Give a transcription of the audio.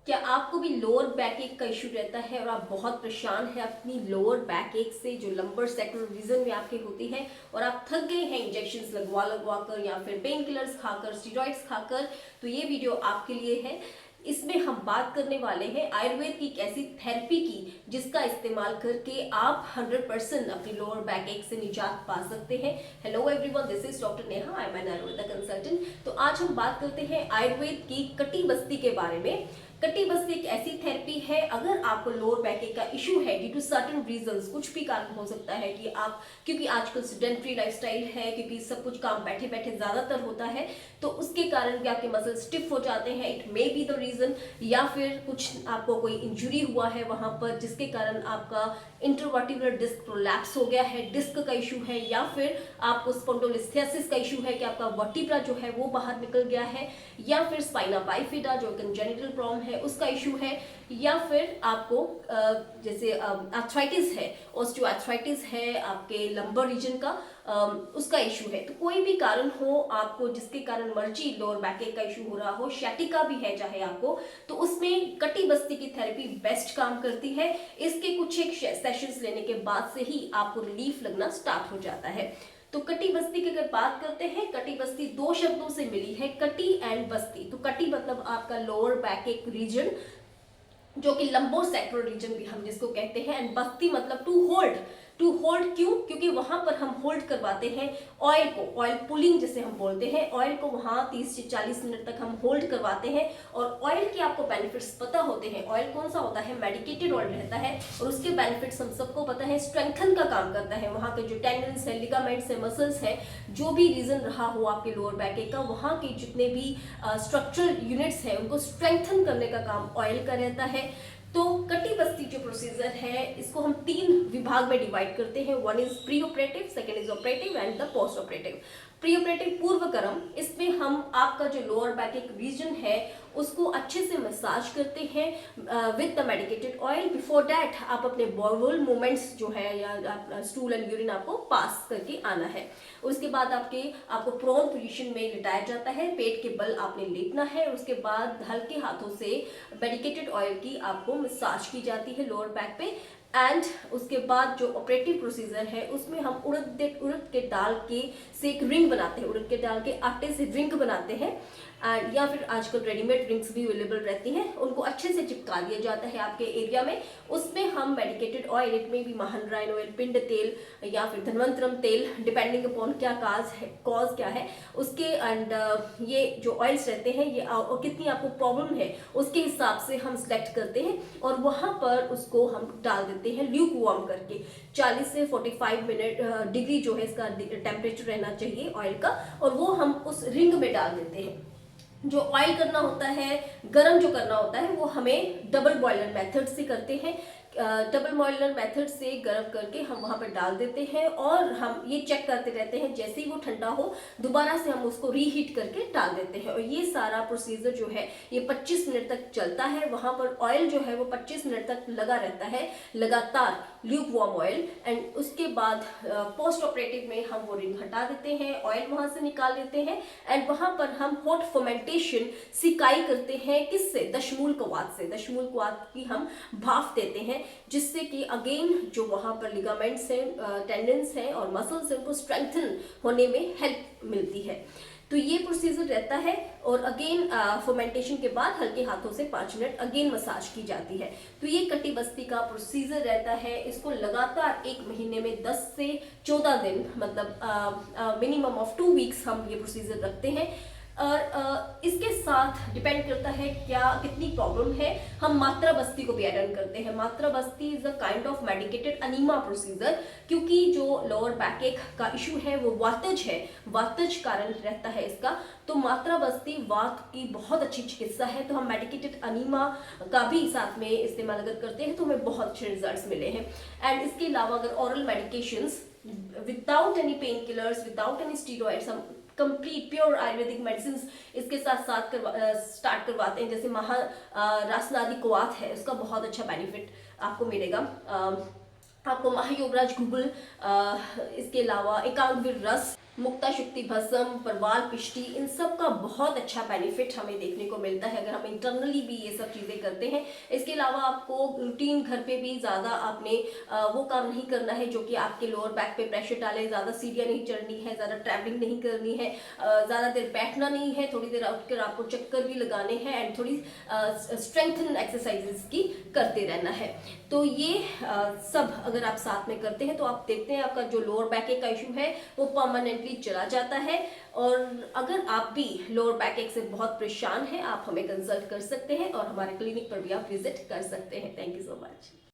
क्या आपको भी लोअर बैक एक का इशू रहता है और आप बहुत परेशान हैं अपनी लोअर बैक एक से, जो लंबर सेक्टर रीजन में आपके होती है और आप थक गए हैं इंजेक्शंस लगवा लगवा कर या फिर पेन किलर्स खाकर, स्टीरॉइड्स खाकर, तो ये वीडियो आपके लिए है। इसमें हम बात करने वाले हैं आयुर्वेद की एक ऐसी थेरेपी की जिसका इस्तेमाल करके आप 100% अपनी लोअर बैक एक से निजात पा सकते हैं। Hello everyone, this is doctor Neha, I am an Ayurveda consultant. तो आज हम बात करते हैं आयुर्वेद की कटी बस्ती के बारे में। कटी बस्ती एक ऐसी थेरेपी है, अगर आपको लोअर बैक एक का इशू है ड्यू टू सर्टेन रीजंस, कुछ भी कारण हो सकता है कि आप, क्योंकि आजकल सेडेंटरी लाइफस्टाइल है, क्योंकि सब कुछ काम बैठे बैठे ज्यादातर होता है, तो उसके कारण भी आपके मसल स्टिफ हो जाते हैं, it may be the reason, या फिर कुछ आपको कोई इंजुरी हुआ है वहां पर जिसके कारण आपका इंटरवर्टिब्रल डिस्क प्रोलैप्स हो गया है, डिस्क का इशू है, या फिर आपको स्पॉन्डिलोलिस्थेसिस का इशू है कि आपका वर्टिब्रा जो है वो बाहर निकल गया है, या फिर स्पाइना बाइफिडा जो कंजेनिटल प्रॉब्लम है उसका इशू है, या फिर आपको जैसे आर्थराइटिस है, ऑस्टियोआर्थराइटिस है आपके लंबर रीजन का, उसका इशू है। तो कोई भी कारण हो आपको जिसके कारण मर्जी लोअर बैक एक का इशू हो रहा हो, शैटिका भी है चाहे आपको, तो उसमें कटी बस्ती की थेरेपी बेस्ट काम करती है। इसके कुछ एक सेशंस लेने के बाद से ही आपको रिलीफ लगना स्टार्ट हो जाता है। तो कटी बस्ती की अगर बात करते हैं, कटी बस्ती दो शब्दों से मिली है, कटी एंड बस्ती। तो कटी मतलब आपका लोअर बैक एक रीजन जो कि लंबो सेक्टर रीजन भी हम जिसको कहते हैं, एंड बस्ती मतलब टू होल्ड। टू होल्ड क्यों? क्योंकि वहां पर हम होल्ड करवाते हैं ऑयल को, ऑयल पुलिंग जिसे हम बोलते हैं, ऑयल को वहां 30 से 40 मिनट तक हम होल्ड करवाते हैं। और ऑयल के आपको बेनिफिट्स पता होते हैं। ऑयल कौन सा होता है? मेडिकेटेड ऑयल रहता है, और उसके बेनिफिट्स हम सबको पता है, स्ट्रेंथन का काम करता है। वहां के जो टेंडन्स है, लिगामेंट्स है, मसल्स है, जो भी रीजन रहा हो आपके लोअर बैक एक का, वहां के जितने भी स्ट्रक्चरल यूनिट्स है उनको स्ट्रेंथन करने का काम ऑयल का रहता है। तो कटी बस्ती जो प्रोसीजर है इसको हम 3 विभाग में डिवाइड करते हैं। One is pre operative, second is operative and the post operative. Pre operative पूर्व कर्म, इसमें हम आपका जो लोअर बैक एक रीजन है उसको अच्छे से मसाज करते हैं with the medicated oil. Before that आप अपने बॉवल मूवमेंट्स जो है या स्टूल एंड यूरिन आपको पास करके आना है। उसके बाद आपको प्रोन पोजीशन में लिटाया जाता है, पेट के बल आपने लेटना है। उसके बाद हल्के हाथों से मेडिकेटेड ऑयल की आपको मसाज की जाती है लोअर बैक पे। एंड उसके बाद जो ऑपरेटिव प्रोसीजर है उसमें हम उड़द के दाल के से एक रिंग बनाते हैं, उड़द के दाल के आटे से रिंग बनाते हैं, एंड या फिर आजकल रेडीमेड रिंग्स भी अवेलेबल रहती हैं, उनको अच्छे से चिपका दिया जाता है आपके एरिया में। उसमें हम मेडिकेटेड ऑयल, इट में भी महानरायण ऑयल, पिंड तेल या फिर धनवंतरम तेल, डिपेंडिंग अपॉन क्या कॉज क्या है उसके, एंड ये जो ऑयल्स रहते हैं ये और कितनी आपको प्रॉब्लम है उसके हिसाब से हम सिलेक्ट करते हैं और वहां पर उसको हम डाल देते हैं ल्यूक वार्म करके। 40 से 45 मिनट डिग्री जो है इसका टेम्परेचर रहना चाहिए ऑयल का, और वो हम उस रिंग में डाल देते हैं। जो ऑयल करना होता है, गरम जो करना होता है, वो हमें डबल बॉयलर मेथड से करते हैं। डबल बॉयलर मेथड से गर्म करके हम वहां पर डाल देते हैं और हम ये चेक करते रहते हैं, जैसे ही वो ठंडा हो दोबारा से हम उसको रीहीट करके डाल देते हैं। और ये सारा प्रोसीजर जो है ये 25 मिनट तक चलता है। वहां पर ऑयल जो है वो 25 मिनट तक लगा रहता है लगातार, ल्यूक वार्म ऑयल। एंड उसके बाद पोस्ट ऑपरेटिव में हम वो रिंग हटा देते हैं, ऑयल वहां से निकाल देते हैं, एंड वहां पर हम हॉट फर्मेंटेशन सिकाई करते हैं। किससे? दशमूल कवात से। दशमूल कवात की हम भाप देते हैं, जिससे कि अगेन जो वहां पर लिगामेंट्स हैं, टेंडन्स हैं और मसल्स हैं उनको स्ट्रेंथन होने में हेल्प मिलती है। तो ये प्रोसीजर रहता है। और अगेन फर्मेंटेशन के बाद हल्के हाथों से 5 मिनट अगेन मसाज की जाती है। तो ये कटी बस्ती का प्रोसीजर रहता है। इसको लगातार 1 महीने में 10 से 14 दिन, मतलब मिनिमम ऑफ 2 वीक्स हम ये प्रोसीजर रखते हैं। और इसके साथ डिपेंड करता है क्या कितनी प्रॉब्लम है, हम मात्रा बस्ती को भी ऐड ऑन करते हैं। मात्रा बस्ती is a kind of medicated enema procedure, क्योंकि जो लोअर बैक एक का इशू है वो वातज है, वातज कारण रहता है इसका। तो मात्रा बस्ती वात की बहुत अच्छी चिकित्सा है, तो हम मेडिकेटेड अनीमा का भी साथ में इस्तेमाल अगर करते हैं तो हमें बहुत अच्छे रिजल्ट्स मिले हैं। एंड इसके अलावा अगर oral medications without any painkillers, without any steroids, हम कंप्लीट प्योर आयुर्वेदिक मेडिसिन इसके साथ साथ स्टार्ट करवाते हैं, जैसे रासनादी कुवात है, उसका बहुत अच्छा बेनिफिट आपको मिलेगा। आपको महायोगराज घुगुल, इसके अलावा एकांगवीर रस, मुक्ता शुक्ति भस्म, प्रवाल पिष्टी, इन सब का बहुत अच्छा बेनिफिट हमें देखने को मिलता है अगर हम इंटरनली भी ये सब चीज़ें करते हैं। इसके अलावा आपको रूटीन घर पे भी ज़्यादा आपने वो काम नहीं करना है जो कि आपके लोअर बैक पे प्रेशर डाले। ज़्यादा सीढ़ियाँ नहीं चढ़नी है, ज़्यादा ट्रैवलिंग नहीं करनी है, ज़्यादा देर बैठना नहीं है, थोड़ी देर उठकर आपको चक्कर भी लगाने हैं एंड थोड़ी स्ट्रेंथन एक्सरसाइजेस की करते रहना है। तो ये सब अगर आप साथ में करते हैं तो आप देखते हैं आपका जो लोअर बैक एक का इशू है वो परमानेंटली चला जाता है। और अगर आप भी लोअर बैक एक से बहुत परेशान हैं, आप हमें कंसल्ट कर सकते हैं और हमारे क्लिनिक पर भी आप विजिट कर सकते हैं। Thank you so much.